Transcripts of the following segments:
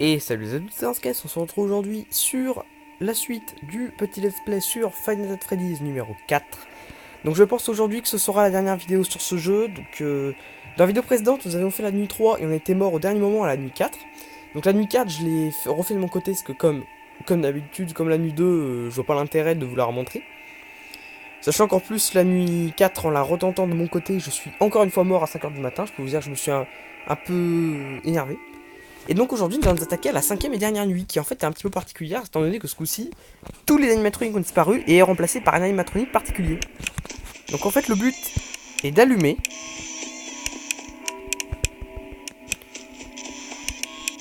Et salut à tous, c'est Anscas, on se retrouve aujourd'hui sur la suite du petit let's play sur Five Nights at Freddy's numéro 4. Donc je pense aujourd'hui que ce sera la dernière vidéo sur ce jeu. Dans la vidéo précédente, nous avions fait la nuit 3 et on était mort au dernier moment à la nuit 4. Donc la nuit 4, je l'ai refait de mon côté, parce que comme d'habitude, comme la nuit 2, je vois pas l'intérêt de vous la remontrer. Sachant qu'en plus, la nuit 4, en la retentant de mon côté, je suis encore une fois mort à 5h du matin. Je peux vous dire que je me suis un peu énervé. Et donc aujourd'hui nous allons nous attaquer à la cinquième et dernière nuit, qui en fait est un petit peu particulière, étant donné que ce coup-ci, tous les animatroniques ont disparu et est remplacé par un animatronique particulier. Donc en fait le but est d'allumer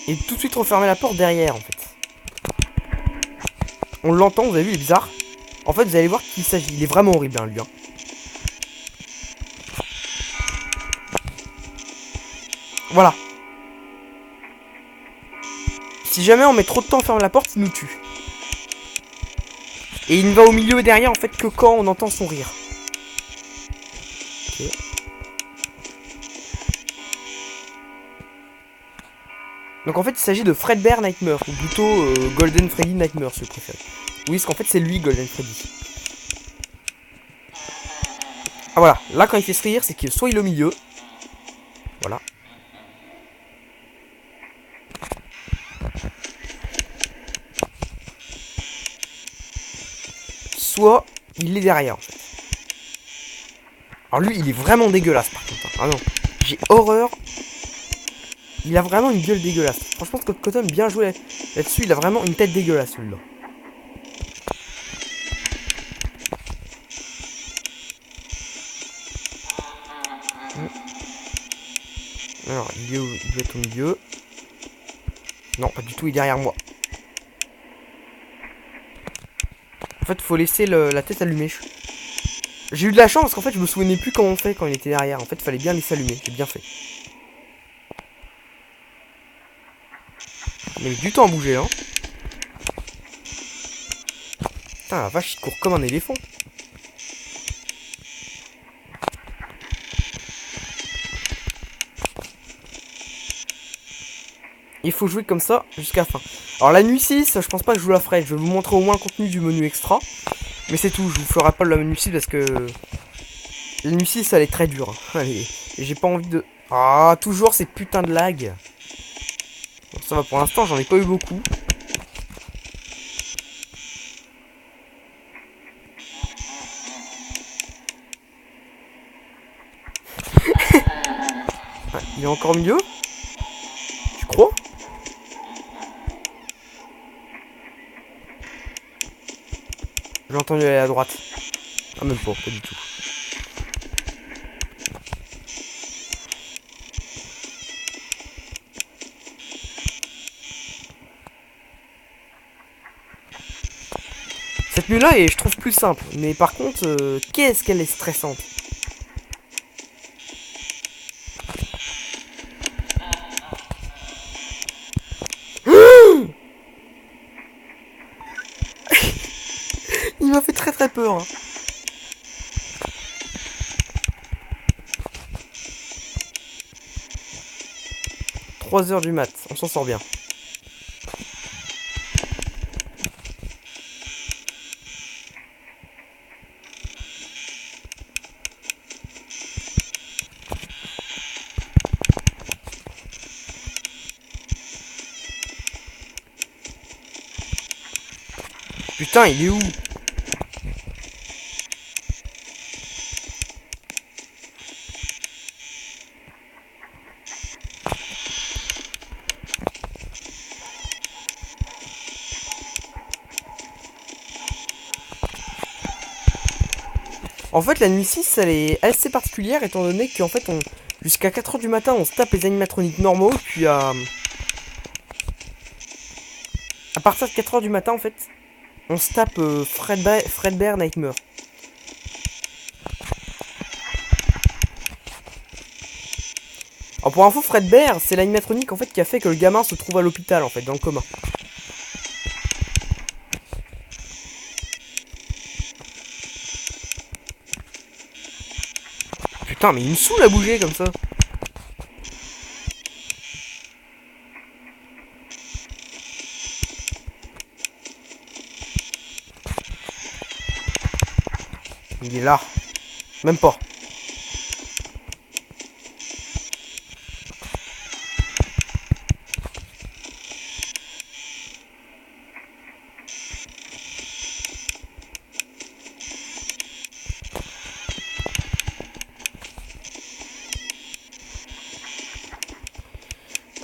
et tout de suite refermer la porte derrière en fait. On l'entend, vous avez vu, il est bizarre. En fait vous allez voir qu'il s'agit, il est vraiment horrible hein, lui. Voilà. Si jamais on met trop de temps à fermer la porte, il nous tue. Et il ne va au milieu et derrière en fait que quand on entend son rire. Ok. Donc en fait il s'agit de Fredbear Nightmare, ou plutôt Golden Freddy Nightmare si vous préférez. Oui, parce qu'en fait c'est lui Golden Freddy. Ah voilà, là quand il fait se rire, c'est que soit il est au milieu. Voilà. Soit il est derrière en fait. Alors lui il est vraiment dégueulasse par contre. Ah non, j'ai horreur. Il a vraiment une gueule dégueulasse. Franchement Scott Cotton bien joué là-dessus, il a vraiment une tête dégueulasse celui-là. Alors il est où? Il doit être au milieu. Non pas du tout, il est derrière moi. En fait faut laisser la tête allumée. J'ai eu de la chance parce qu'en fait je me souvenais plus comment on fait quand il était derrière. En fait il fallait bien laisser allumer, j'ai bien fait. Il a mis du temps à bouger hein. Putain la vache il court comme un éléphant. Il faut jouer comme ça jusqu'à la fin. Alors la nuit 6, je pense pas que je vous la ferai. Je vais vous montrer au moins le contenu du menu extra. Mais c'est tout, je vous ferai pas la nuit 6 parce que... La nuit 6 elle est très dure. Allez, j'ai pas envie de... Ah, toujours ces putains de lag. Bon, ça va pour l'instant, j'en ai pas eu beaucoup. Ah, il est encore mieux. Tu crois? J'ai entendu aller à droite. Ah même pas du tout. Cette nuit-là est, je trouve, plus simple. Mais par contre, qu'est-ce qu'elle est stressante. Il m'a fait très très peur. Hein. 3h du mat, on s'en sort bien. Putain, il est où? En fait, la nuit 6, elle est assez particulière étant donné qu'en fait, jusqu'à 4h du matin, on se tape les animatroniques normaux, puis à partir de 4h du matin, en fait, on se tape Fredbear Nightmare. Alors pour info, Fredbear, c'est l'animatronique en fait qui a fait que le gamin se trouve à l'hôpital en fait, dans le coma. Putain, mais il me saoule à bouger comme ça. Il est là. Même pas.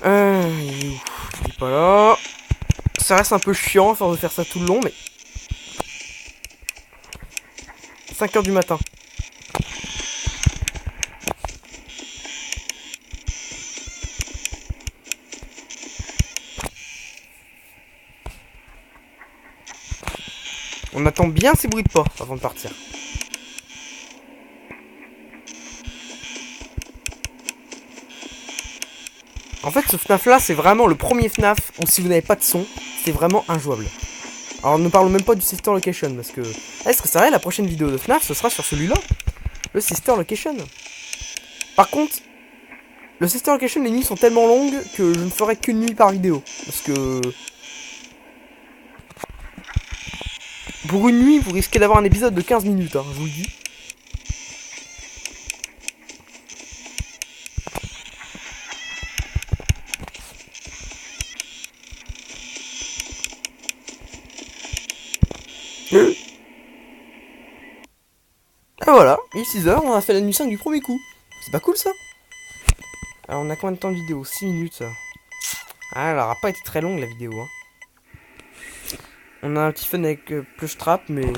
Il est où? Il est pas là. Ça reste un peu chiant à force de faire ça tout le long, mais... 5 h du matin. On attend bien ces bruits de pas avant de partir. En fait, ce FNAF là, c'est vraiment le premier FNAF où si vous n'avez pas de son, c'est vraiment injouable. Alors, ne parlons même pas du Sister Location parce que... Est-ce que c'est vrai, la prochaine vidéo de FNAF, ce sera sur celui-là, le Sister Location. Par contre, le Sister Location, les nuits sont tellement longues que je ne ferai qu'une nuit par vidéo. Parce que... Pour une nuit, vous risquez d'avoir un épisode de 15 minutes, hein, je vous le dis. Et voilà, il est 6 h, on a fait la nuit 5 du premier coup. C'est pas cool ça? Alors on a combien de temps de vidéo? 6 minutes ça. Ah, elle aura pas été très longue la vidéo, hein. On a un petit fun avec Plush Trap, mais...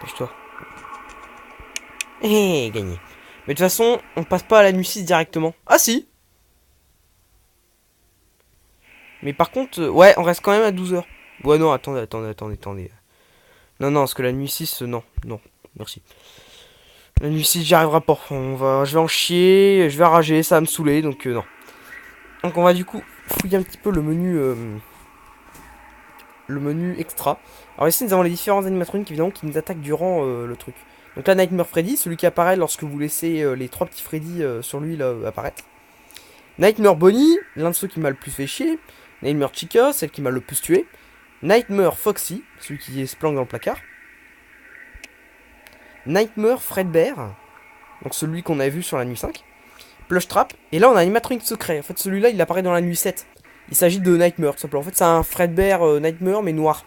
Dépêche-toi. Eh, gagné. Mais de toute façon, on passe pas à la nuit 6 directement. Ah si! Mais par contre, ouais, on reste quand même à 12 h. Ouais, non, attendez. Non, parce que la nuit 6, non, merci. La nuit 6, j'y arriverai pas. Je vais en chier, je vais rager, ça va me saouler, donc non. Donc on va du coup fouiller un petit peu le menu extra. Alors ici, nous avons les différents animatroniques, évidemment, qui nous attaquent durant le truc. Donc là, Nightmare Freddy, celui qui apparaît lorsque vous laissez les 3 petits Freddy sur lui, là, apparaître. Nightmare Bonnie, l'un de ceux qui m'a le plus fait chier. Nightmare Chica, celle qui m'a le plus tué. Nightmare Foxy, celui qui se planque dans le placard. Nightmare Fredbear, donc celui qu'on a vu sur la nuit 5. Plush Trap, et là on a un animatronique secret. En fait, celui-là il apparaît dans la nuit 7. Il s'agit de Nightmare, tout simplement. En fait, c'est un Fredbear Nightmare mais noir.